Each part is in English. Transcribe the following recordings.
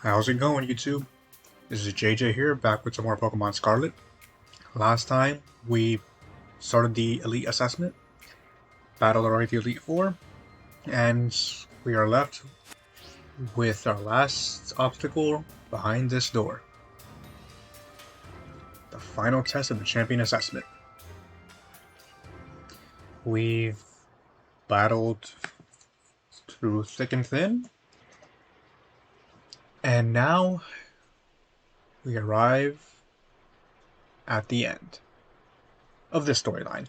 How's it going, YouTube? This is JJ here, back with some more Pokemon Scarlet. Last time, we started the Elite Assessment, battled already the Elite Four, and we are left with our last obstacle behind this door. The final test of the Champion Assessment. We've battled through thick and thin, and now we arrive at the end of this storyline.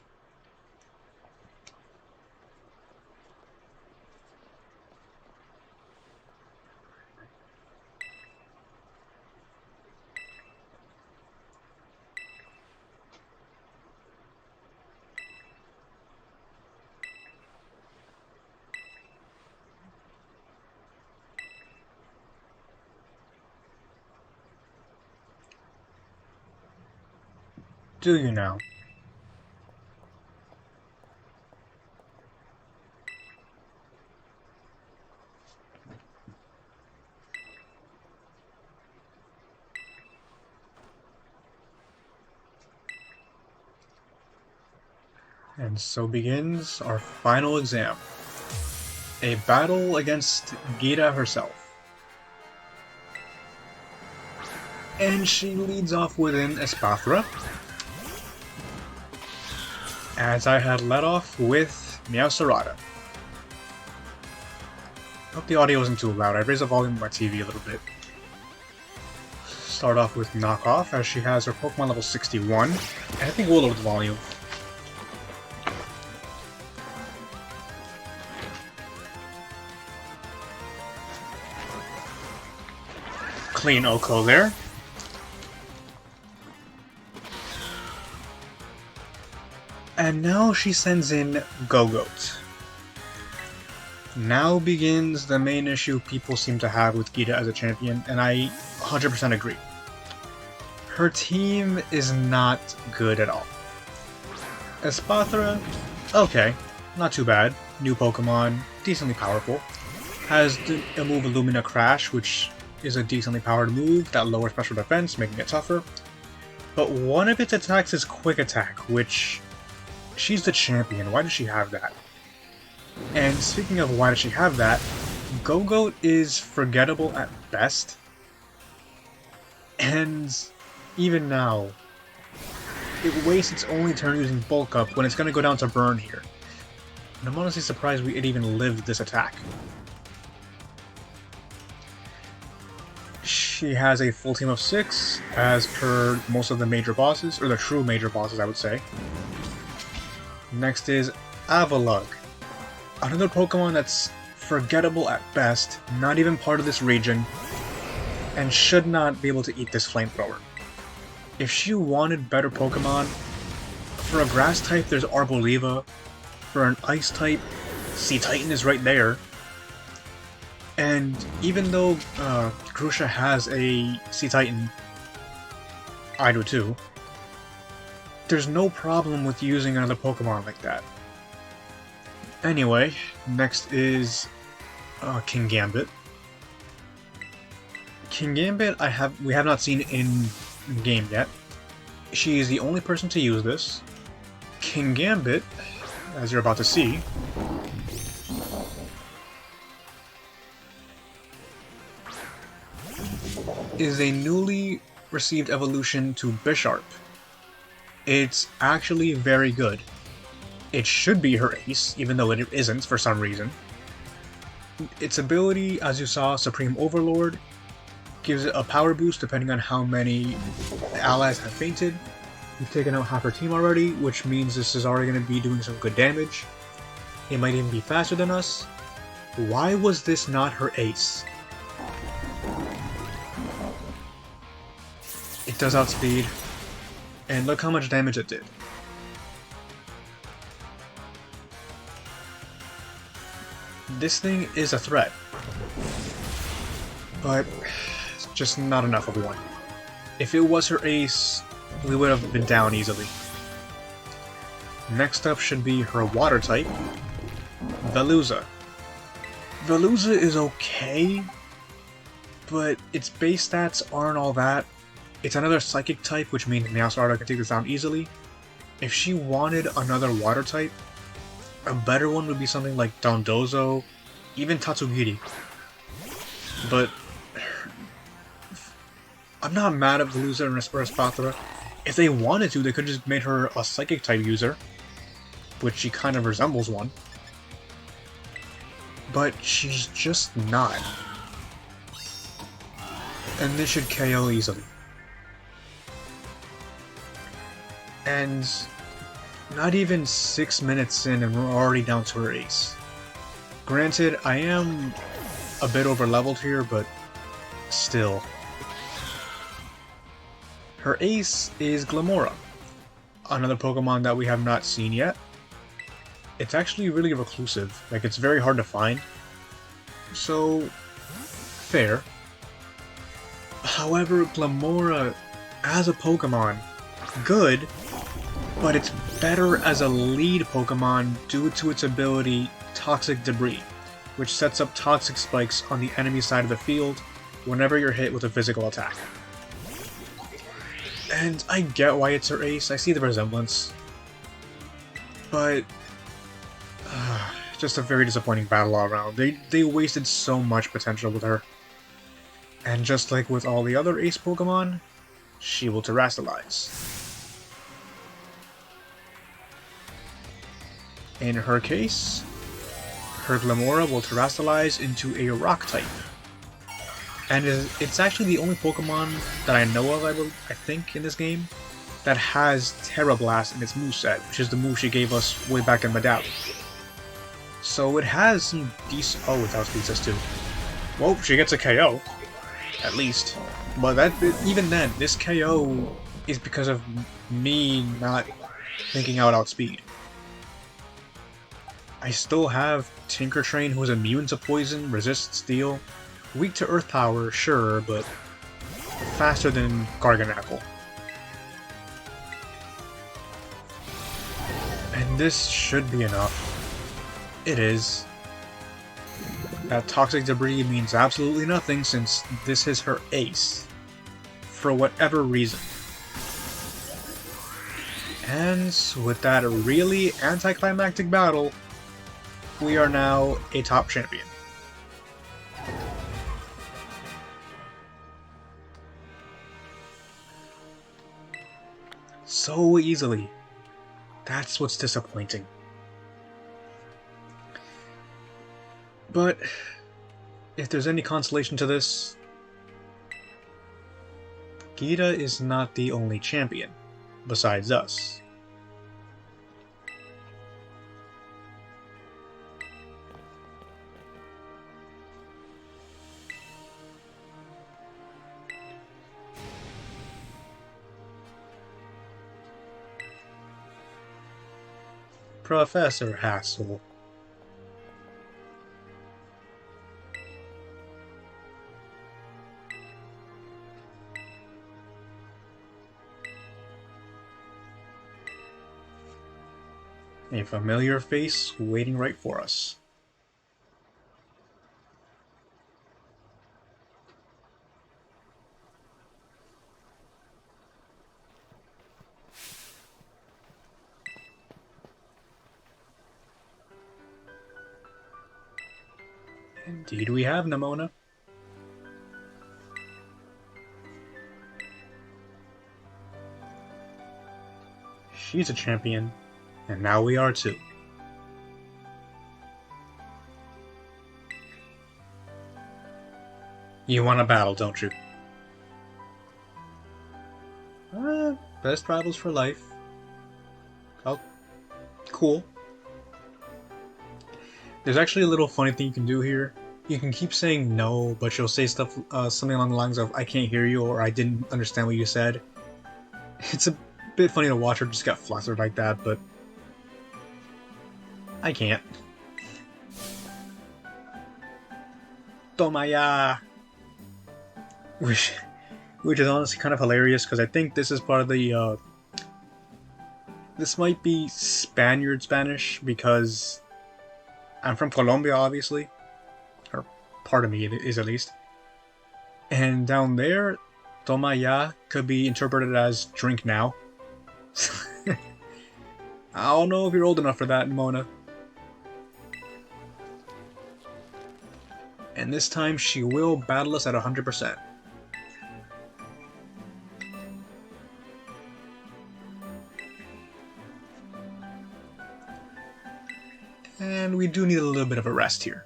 Do you now? And so begins our final exam. A battle against Gita herself. And she leads off with an Espathra, as I had let off with Meowscarada. Hope the audio isn't too loud. I raised the volume of my TV a little bit. Start off with Knockoff, as she has her Pokemon level 61, and I think we'll lower the volume. Clean Oko there. And now she sends in Go-Goat. Now begins the main issue people seem to have with Gita as a champion, and I 100% agree. Her team is not good at all. Espathra, okay, not too bad. New Pokemon, decently powerful. Has a move Illumina Crash, which is a decently powered move that lowers special defense, making it tougher. But one of its attacks is Quick Attack, which... she's the champion, why does she have that? And speaking of why does she have that, Go-Goat is forgettable at best. And even now, it wastes its only turn using Bulk Up when it's going to go down to Burn here. And I'm honestly surprised it even lived this attack. She has a full team of 6, as per most of the major bosses, or the true major bosses I would say. Next is Avalugg, another Pokemon that's forgettable at best, not even part of this region, and should not be able to eat this flamethrower. If she wanted better Pokemon, for a grass type there's Arboliva, for an ice type, Sea Titan is right there, and even though Grusha has a Sea Titan, I do too, there's no problem with using another Pokemon like that. Anyway, next is King Gambit. King Gambit we have not seen in game yet. She is the only person to use this. King Gambit, as you're about to see, is a newly received evolution to Bisharp. It's actually very good. It should be her ace, even though it isn't for some reason. Its ability, as you saw, Supreme Overlord, gives it a power boost depending on how many allies have fainted. We've taken out half her team already, which means this is already going to be doing some good damage. It might even be faster than us. Why was this not her ace? It does outspeed, and look how much damage it did. This thing is a threat, but it's just not enough of one. If it was her ace, we would have been down easily. Next up should be her water type, Veluza. Veluza is okay, but its base stats aren't all that. It's another psychic type, which means Meowscarlet can take this down easily. If she wanted another water type, a better one would be something like Dondozo, even Tatsugiri. But I'm not mad at Veluza and Respathra. If they wanted to, they could have just made her a psychic type user, which she kind of resembles one. But she's just not. And this should KO easily. And not even 6 minutes in and we're already down to her ace. Granted, I am a bit over leveled here, but still. Her ace is Glamora, another Pokemon that we have not seen yet. It's actually really reclusive, like it's very hard to find. So, fair. However, Glamora, as a Pokemon, good, but it's better as a lead Pokemon due to its ability Toxic Debris, which sets up toxic spikes on the enemy side of the field whenever you're hit with a physical attack. And I get why it's her ace, I see the resemblance, but just a very disappointing battle all around. They wasted so much potential with her. And just like with all the other ace Pokemon, she will terastallize. In her case, her Glamora will terastallize into a rock type. And it's actually the only Pokemon that I know of, I think, in this game, that has Terra Blast in its moveset, which is the move she gave us way back in Medallion. So it has some decent... Oh, it's outspeeds us too. Well, she gets a KO, at least. But even then, this KO is because of me not thinking out outspeed. I still have Tinker Train, who is immune to poison, resists steel, weak to earth power, sure, but faster than Garganacl. And this should be enough. It is. That Toxic Debris means absolutely nothing since this is her ace, for whatever reason. And with that really anticlimactic battle, we are now a top champion. So easily. That's what's disappointing. But if there's any consolation to this, Gita is not the only champion, besides us. Professor Hassel. A familiar face waiting right for us. Indeed we have, Nemona. She's a champion, and now we are too. You want a battle, don't you? Best rivals for life. Oh, cool. There's actually a little funny thing you can do here. You can keep saying no, but you'll say stuff, something along the lines of, I can't hear you, or I didn't understand what you said. It's a bit funny to watch her just get flustered like that, but I can't. Tomaya! Which is honestly kind of hilarious, because I think this is part of the, this might be Spaniard Spanish, because I'm from Colombia, obviously. Or part of me is, at least. And down there, Tomaya could be interpreted as drink now. I don't know if you're old enough for that, Mona. And this time she will battle us at 100%. And we do need a little bit of a rest here.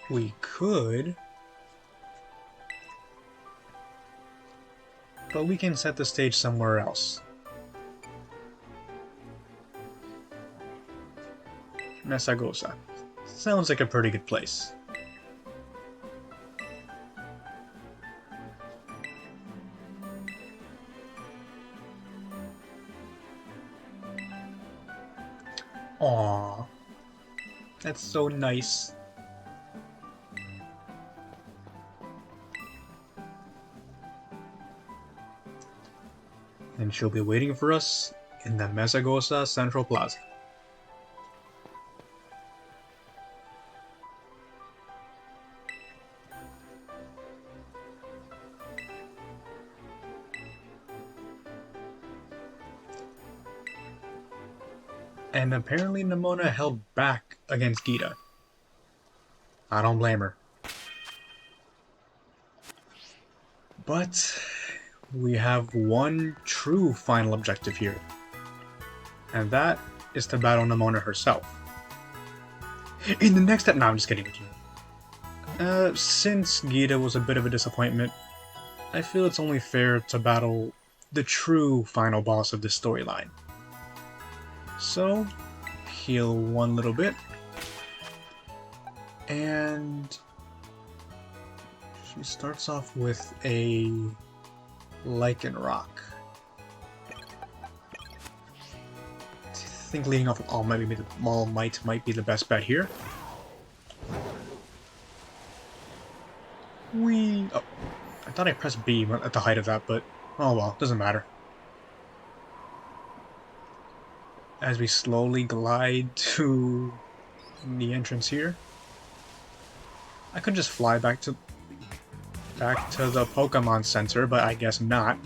We could, but we can set the stage somewhere else. Mesagosa. Sounds like a pretty good place. Aww. That's so nice. And she'll be waiting for us in the Mesagosa Central Plaza. And apparently Nimona held back against Gita. I don't blame her. But we have one true final objective here. And that is to battle Nimona herself. In the next step... No, I'm just kidding with you. Since Gita was a bit of a disappointment, I feel it's only fair to battle the true final boss of this storyline. So, heal one little bit. And she starts off with a Lichen Rock. I think leading off with All Might might be the best bet here. Oh, I thought I pressed B at the height of that, but oh well, doesn't matter. As we slowly glide to the entrance here. I could just fly back to the Pokemon Center, but I guess not.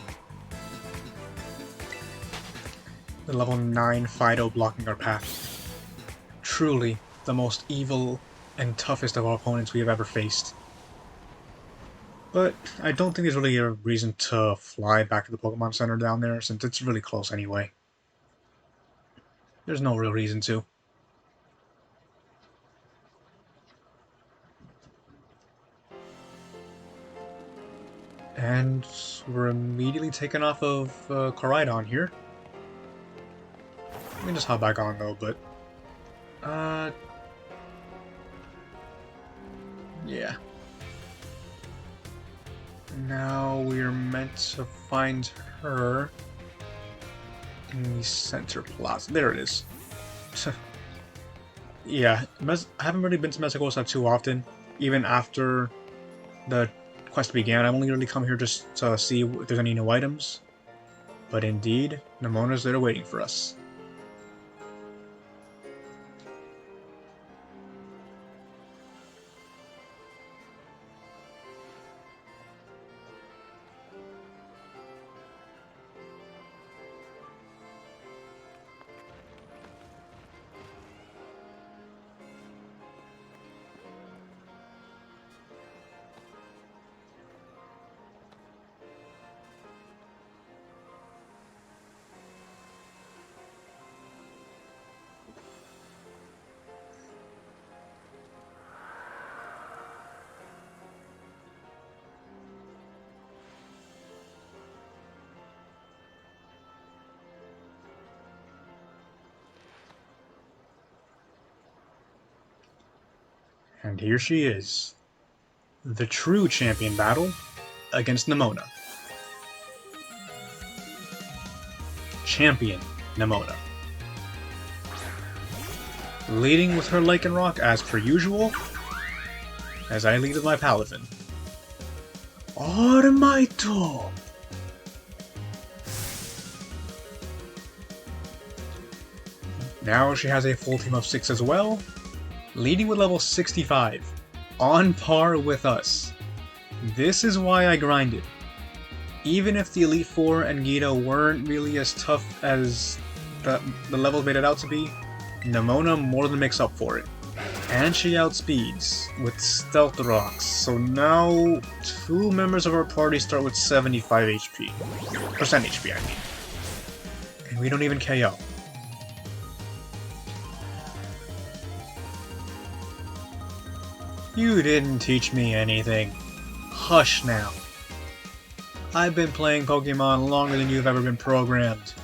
The level 9 Fido blocking our path. Truly the most evil and toughest of our opponents we have ever faced. But I don't think there's really a reason to fly back to the Pokemon Center down there, since it's really close anyway. There's no real reason to. And we're immediately taken off of Koraidon here. Let me just hop back on though, but... yeah. Now we're meant to find her in the Center Plaza. There it is. Yeah, I haven't really been to Mesagosa too often, even after the quest began. I've only really come here just to see if there's any new items. But indeed, Nimona's there waiting for us. And here she is. The true champion battle against Nimona. Champion Nimona. Leading with her Lycanroc as per usual, as I lead with my Paladin. Automato! Now she has a full team of 6 as well, leading with level 65, on par with us. This is why I grinded. Even if the Elite Four and Gita weren't really as tough as the levels made it out to be, Nemona more than makes up for it. And she outspeeds with Stealth Rocks, so now 2 members of our party start with 75 HP. Percent HP, I mean. And we don't even KO. You didn't teach me anything. Hush now. I've been playing Pokemon longer than you've ever been programmed.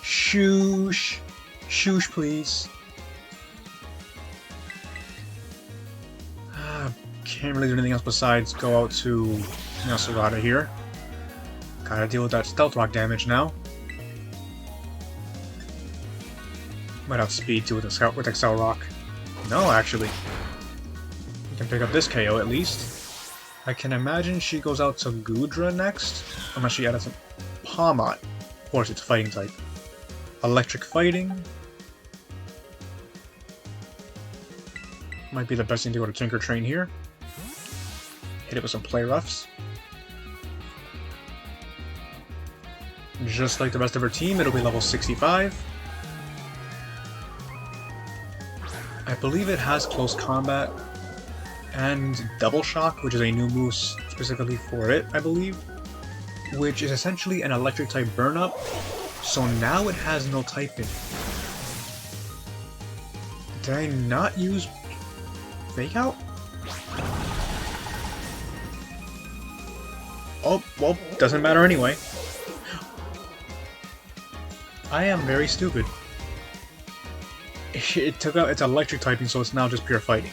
Shoosh. Shoosh, please. Can't really do anything else besides go out to Nasurata here. Gotta deal with that Stealth Rock damage now. Might outspeed too with Excel Rock. No, actually. We can pick up this KO at least. I can imagine she goes out to Gudra next, unless she added some Palmot. Of course, it's fighting type. Electric fighting. Might be the best thing to go to Tinker Train here. Hit it with some play roughs. Just like the rest of her team, it'll be level 65. I believe it has close combat and double shock, which is a new move specifically for it, I believe. Which is essentially an electric type burn up, so now it has no typing. Did I not use Fake Out? Oh, well, doesn't matter anyway. I am very stupid. It took out its electric typing, so it's now just pure fighting.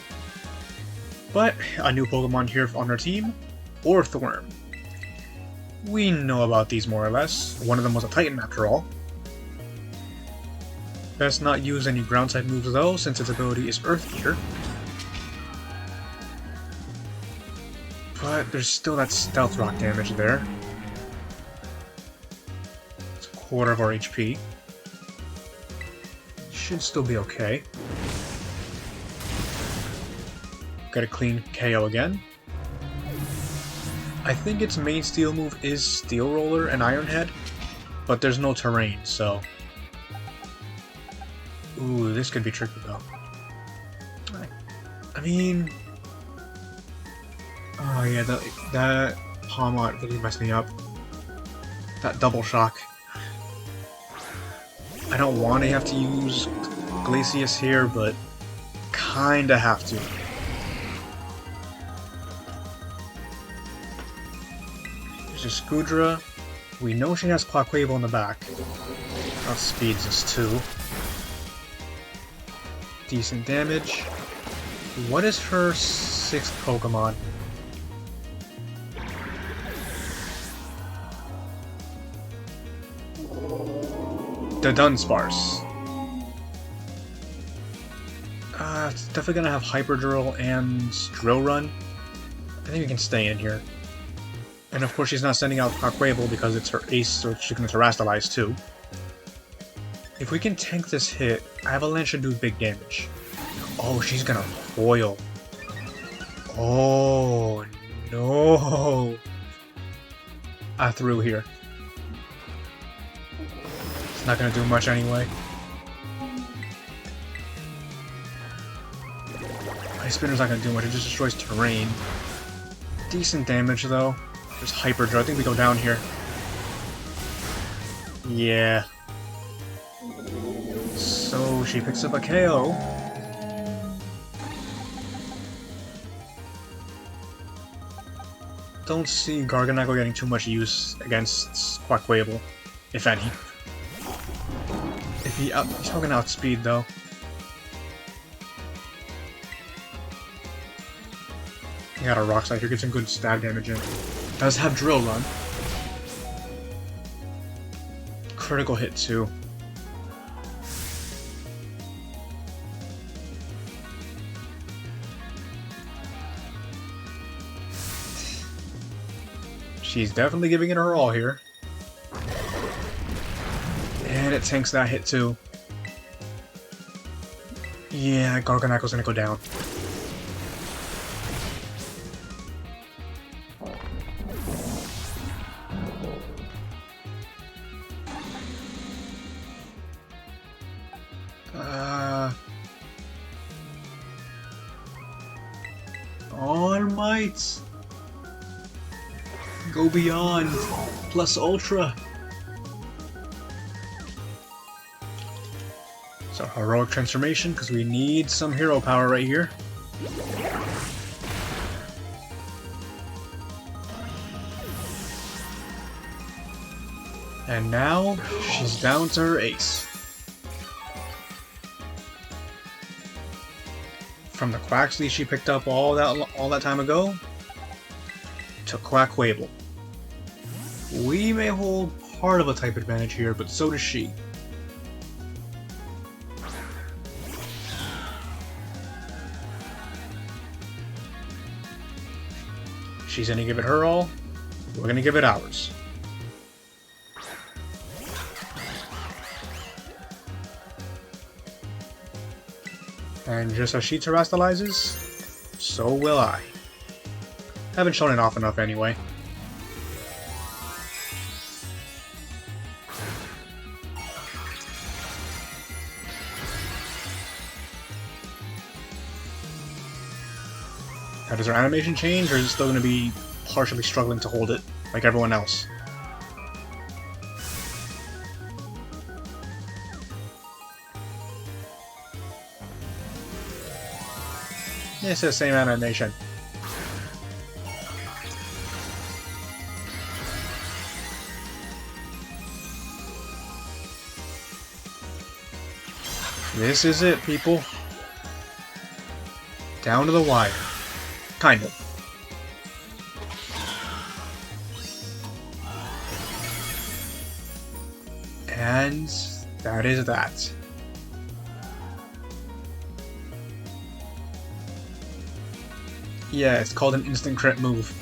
But a new Pokemon here on our team, Orthworm. We know about these more or less. One of them was a Titan after all. Best not use any ground type moves though, since its ability is Earth Eater. But there's still that Stealth Rock damage there. It's a quarter of our HP. Should still be okay. Got a clean KO again. I think its main steel move is Steel Roller and Iron Head, but there's no terrain, so... Ooh, this could be tricky though. I mean... Oh yeah, that Palmot really messed me up. That double shock. I don't want to have to use Glacius here, but kinda have to. There's a Scudra. We know she has Quaquaval in the back. Outspeeds us too. Decent damage. What is her 6th Pokemon? The Dunsparce. It's definitely gonna have Hyperdrill and Drill Run. I think we can stay in here. And of course she's not sending out Quaquaval because it's her ace, so she can Terrastalize too. If we can tank this hit, Avalanche should do big damage. Oh, she's gonna foil. Oh no! I threw here. It's not gonna do much anyway. Ice Spinner's not gonna do much, it just destroys terrain. Decent damage though. There's Hyperdrill, I think we go down here. Yeah. So she picks up a KO. Don't see Garganacl getting too much use against Quaquaval, if any. If he's not gonna outspeed though. He got a Rock Slide here, gets some good stab damage in. Does have Drill Run. Critical hit too. She's definitely giving it her all here. And it tanks that hit too. Yeah, Garganackle's gonna go down. All Might! Go beyond! Plus Ultra! So, Heroic Transformation, because we need some hero power right here. And now, she's down to her ace. From the Quaxley she picked up all that time ago, to Quackquable. We may hold part of a type advantage here, but so does she. She's gonna give it her all, we're gonna give it ours. And just as she terastallizes, so will I. Haven't shown it off enough anyway. Now, does her animation change, or is it still going to be partially struggling to hold it, like everyone else? It's the same animation. This is it, people. Down to the wire. Kind of. And that is that. Yeah, it's called an instant crit move.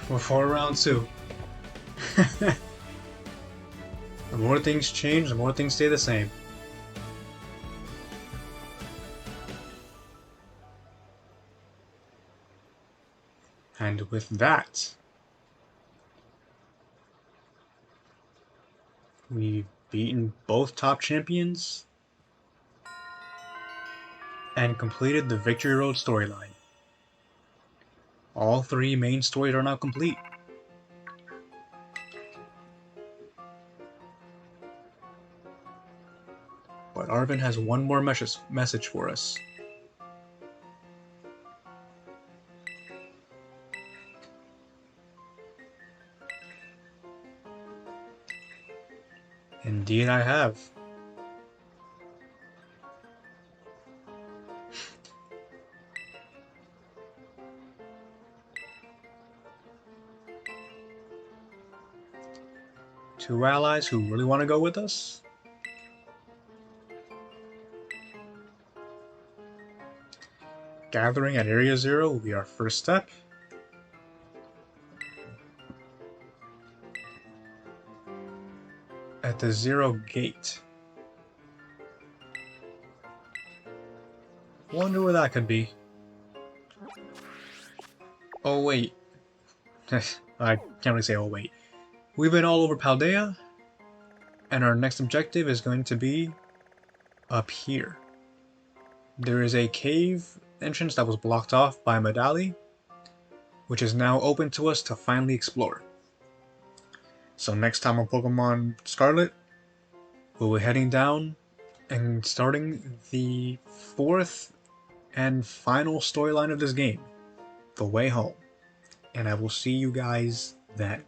Before round 2. The more things change, the more things stay the same. And with that, we've beaten both top champions and completed the Victory Road storyline. All 3 main stories are now complete. But Arvin has one more message for us. Indeed I have. Two allies who really want to go with us? Gathering at Area 0 will be our first step. at the 0 gate. Wonder where that could be. Oh wait. I can't really say oh wait. We've been all over Paldea, and our next objective is going to be up here. There is a cave entrance that was blocked off by Medali, which is now open to us to finally explore. So next time on Pokemon Scarlet, we'll be heading down and starting the 4th and final storyline of this game, The Way Home. And I will see you guys then.